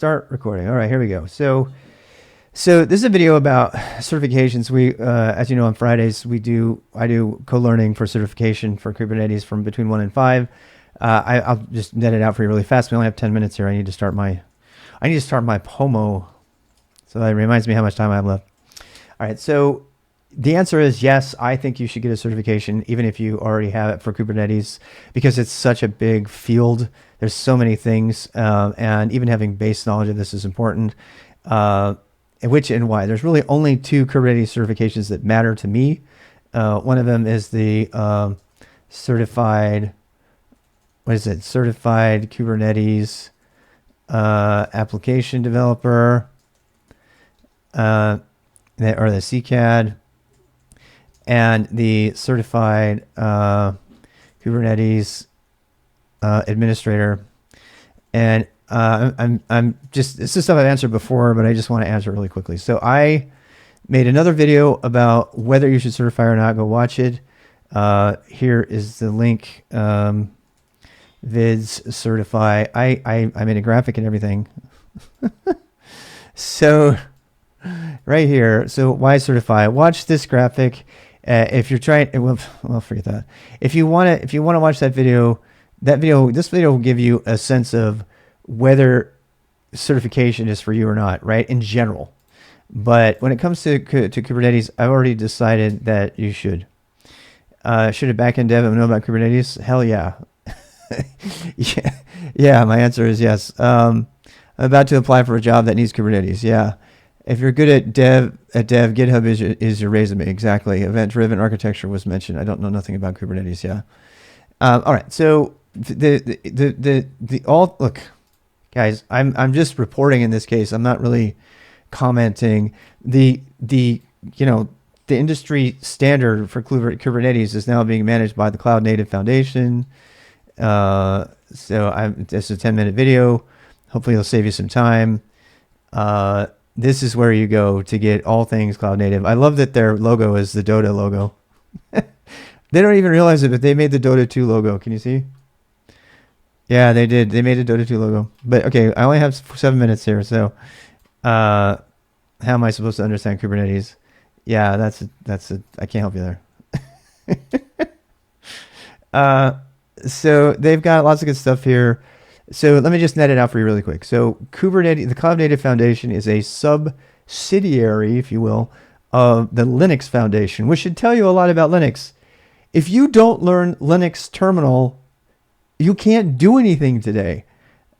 Start recording. All right, here we go. So this is a video about certifications. We, as you know, on Fridays I do co-learning for certification for Kubernetes from between 1 and 5. I'll just net it out for you really fast. We only have 10 minutes here. I need to start my Pomo. So that reminds me how much time I have left. All right. So the answer is yes. I think you should get a certification, even if you already have it for Kubernetes, because it's such a big field. There's so many things, and even having base knowledge of this is important. Which and why? There's really only two Kubernetes certifications that matter to me. One of them is the certified. What is it? Certified Kubernetes application developer, or the CKAD, and the certified Kubernetes administrator. And I'm just, this is stuff I've answered before, but I just want to answer it really quickly. So I made another video about whether you should certify or not. Go watch it. Here is the link. Vids certify. I made a graphic and everything. So right here. So why certify? Watch this graphic. If you're trying, well, forget that. If you want to watch that video, this video will give you a sense of whether certification is for you or not, right? In general. But when it comes to Kubernetes, I've already decided that you should. Should a backend dev know about Kubernetes? Hell yeah. Yeah, my answer is yes. I'm about to apply for a job that needs Kubernetes. Yeah. If you're good at dev, GitHub is your resume. Exactly. Event-driven architecture was mentioned. I don't know nothing about Kubernetes. Yeah. All right. So look, guys, I'm just reporting in this case. I'm not really commenting. The industry standard for Kubernetes is now being managed by the Cloud Native Foundation. This is a 10-minute video. Hopefully it'll save you some time. This is where you go to get all things cloud native. I love that their logo is the Dota logo. They don't even realize it, but they made the Dota 2 logo. Can you see? Yeah, they did. They made a Dota 2 logo. But okay, I only have 7 minutes here. So, how am I supposed to understand Kubernetes? Yeah, that's I can't help you there. So they've got lots of good stuff here. So let me just net it out for you really quick. So Kubernetes, the Cloud Native Foundation, is a subsidiary, if you will, of the Linux Foundation, which should tell you a lot about Linux. If you don't learn Linux terminal, you can't do anything today.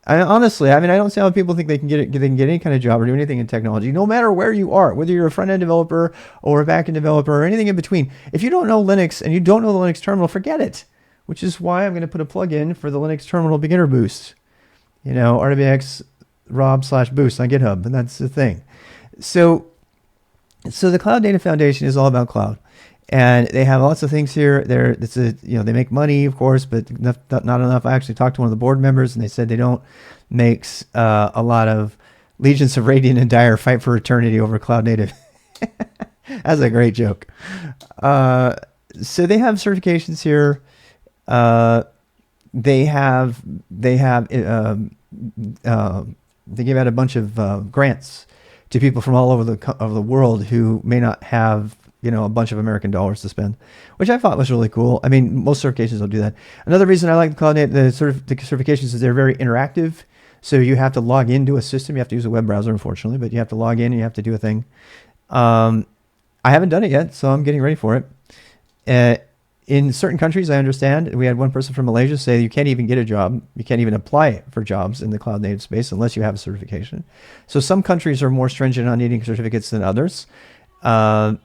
Honestly, I don't see how people think they can get any kind of job or do anything in technology, no matter where you are, whether you're a front-end developer or a back-end developer or anything in between. If you don't know Linux and you don't know the Linux terminal, forget it. Which is why I'm going to put a plugin for the Linux terminal beginner boost. RWX rob/boost on GitHub, and that's the thing. So the Cloud Native Foundation is all about cloud, and they have lots of things here. They make money, of course, but not enough. I actually talked to one of the board members, and they said they don't make a lot of legions of radiant and dire fight for eternity over Cloud Native. That's a great joke. So they have certifications here. They give out a bunch of grants to people from all over the world who may not have a bunch of American dollars to spend, which I thought was really cool. Most certifications don't do that. Another reason I like the Cloud Native, the certifications is they're very interactive. So you have to log into a system. You have to use a web browser, unfortunately, but you have to log in and you have to do a thing. I haven't done it yet, so I'm getting ready for it. In certain countries, I understand. We had one person from Malaysia say you can't even get a job. You can't even apply for jobs in the cloud native space unless you have a certification. So some countries are more stringent on needing certificates than others. And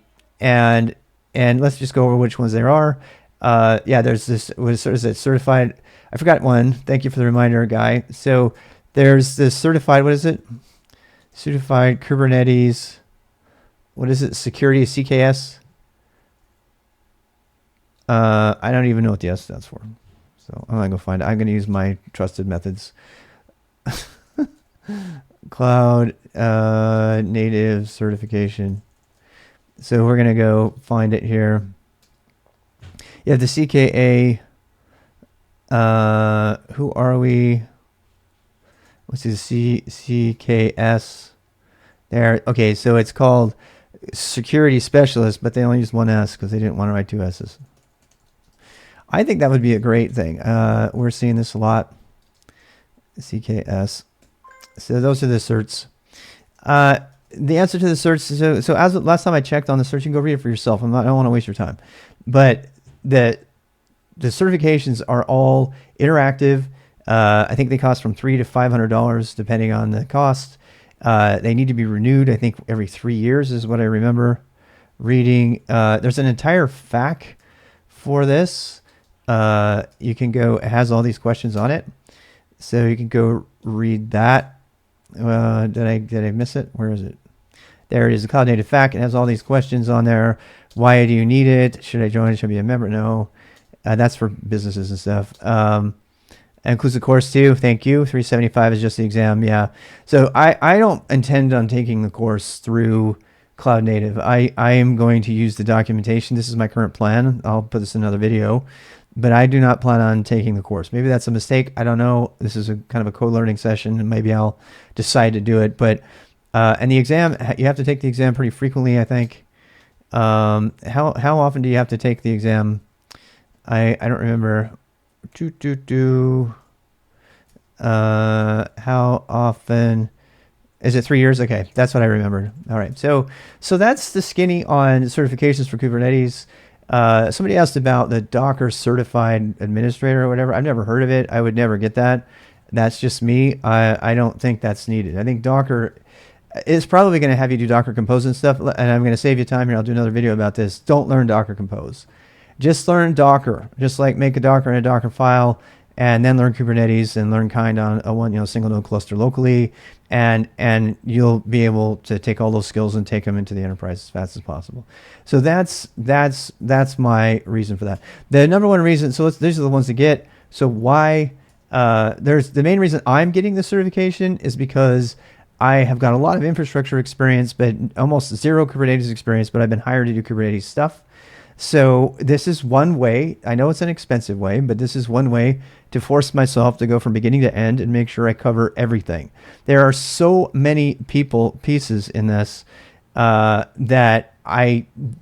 let's just go over which ones there are. There's this, is it certified? I forgot one. Thank you for the reminder, Guy. So there's this certified, what is it? Certified Kubernetes, what is it? Security, CKS? I don't even know what the S stands for. So I'm going to go find it. I'm going to use my trusted methods. Cloud native certification. So we're going to go find it here. You have the CKA. Who are we? Let's see, CKS. There. Okay, so it's called security specialist, but they only used one S because they didn't want to write two S's. I think that would be a great thing. We're seeing this a lot. CKS. So those are the certs. The answer to the certs. So as last time I checked on the certs, you can go read it for yourself. I don't want to waste your time, but the certifications are all interactive. I think they cost from $300 to $500 depending on the cost. They need to be renewed. I think every 3 years is what I remember reading. There's an entire FAQ for this. You can go. It has all these questions on it, so you can go read that. Did I miss it? Where is it? There it is. The Cloud Native FAQ. It has all these questions on there. Why do you need it? Should I join? Should I be a member? No. That's for businesses and stuff. It includes the course too. Thank you. $375 is just the exam. Yeah. So I don't intend on taking the course through Cloud Native. I am going to use the documentation. This is my current plan. I'll put this in another video, but I do not plan on taking the course. Maybe that's a mistake. I don't know. This is a kind of a co-learning session, and maybe I'll decide to do it. But and the exam, you have to take the exam pretty frequently, I think. How often do you have to take the exam? I don't remember. How often? Is it 3 years? Okay, that's what I remembered. All right, so that's the skinny on certifications for Kubernetes. Somebody asked about the Docker certified administrator or whatever. I've never heard of it. I would never get that. That's just me. I don't think that's needed. I think Docker is probably going to have you do Docker Compose and stuff, and I'm going to save you time here. I'll do another video about this. Don't learn Docker Compose. Just learn Docker. Just like make a Docker in a Docker file, and then learn Kubernetes and learn kind on a one single node cluster locally, and you'll be able to take all those skills and take them into the enterprise as fast as possible. So that's my reason for that. The number one reason. So these are the ones to get. So why? There's the main reason I'm getting the certification is because I have got a lot of infrastructure experience, but almost zero Kubernetes experience. But I've been hired to do Kubernetes stuff. So this is one way. I know it's an expensive way, but this is one way to force myself to go from beginning to end and make sure I cover everything. There are so many pieces in this that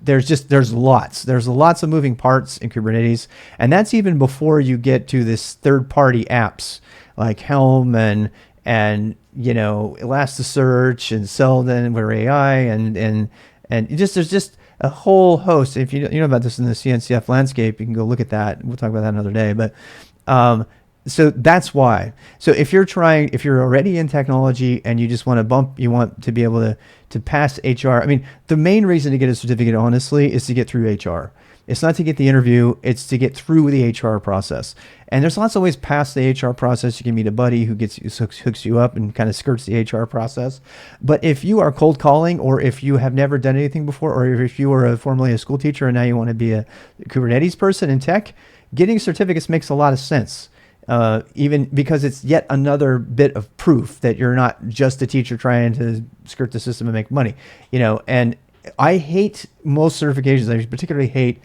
there's lots of moving parts in Kubernetes, and that's even before you get to this third-party apps like Helm and Elasticsearch and Selden where AI and there's just a whole host. If you know about this in the CNCF landscape, you can go look at that. We'll talk about that another day. But so that's why. So if you're already in technology and you just want you want to be able to pass HR. I mean, the main reason to get a certificate, honestly, is to get through HR. It's not to get the interview. It's to get through the HR process. And there's lots of ways past the HR process. You can meet a buddy who hooks you up and kind of skirts the HR process. But if you are cold calling, or if you have never done anything before, or if you were formerly a school teacher and now you want to be a Kubernetes person in tech, getting certificates makes a lot of sense. Even because it's yet another bit of proof that you're not just a teacher trying to skirt the system and make money, and I hate most certifications. I particularly hate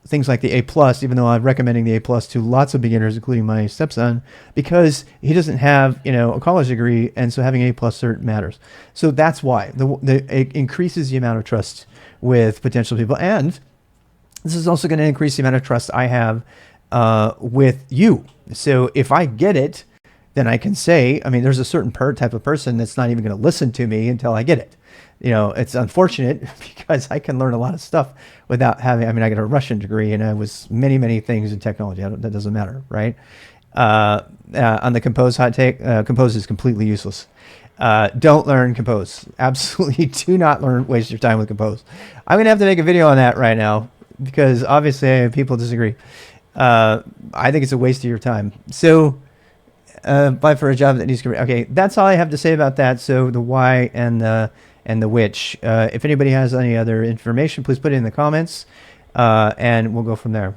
things like the A+, even though I'm recommending the A+ to lots of beginners, including my stepson, because he doesn't have, a college degree, and so having A+ cert matters. So that's why it increases the amount of trust with potential people, and this is also going to increase the amount of trust I have with you. So if I get it, then I can say, there's a certain type of person that's not even going to listen to me until I get it. It's unfortunate because I can learn a lot of stuff without having, I got a Russian degree and I was many things in technology. That doesn't matter, right? On the Compose hot take, Compose is completely useless. Don't learn Compose. Absolutely do not waste your time with Compose. I'm going to have to make a video on that right now because obviously people disagree. I think it's a waste of your time. So, apply for a job that needs to. Okay, that's all I have to say about that. So the why and the which. If anybody has any other information, please put it in the comments, and we'll go from there.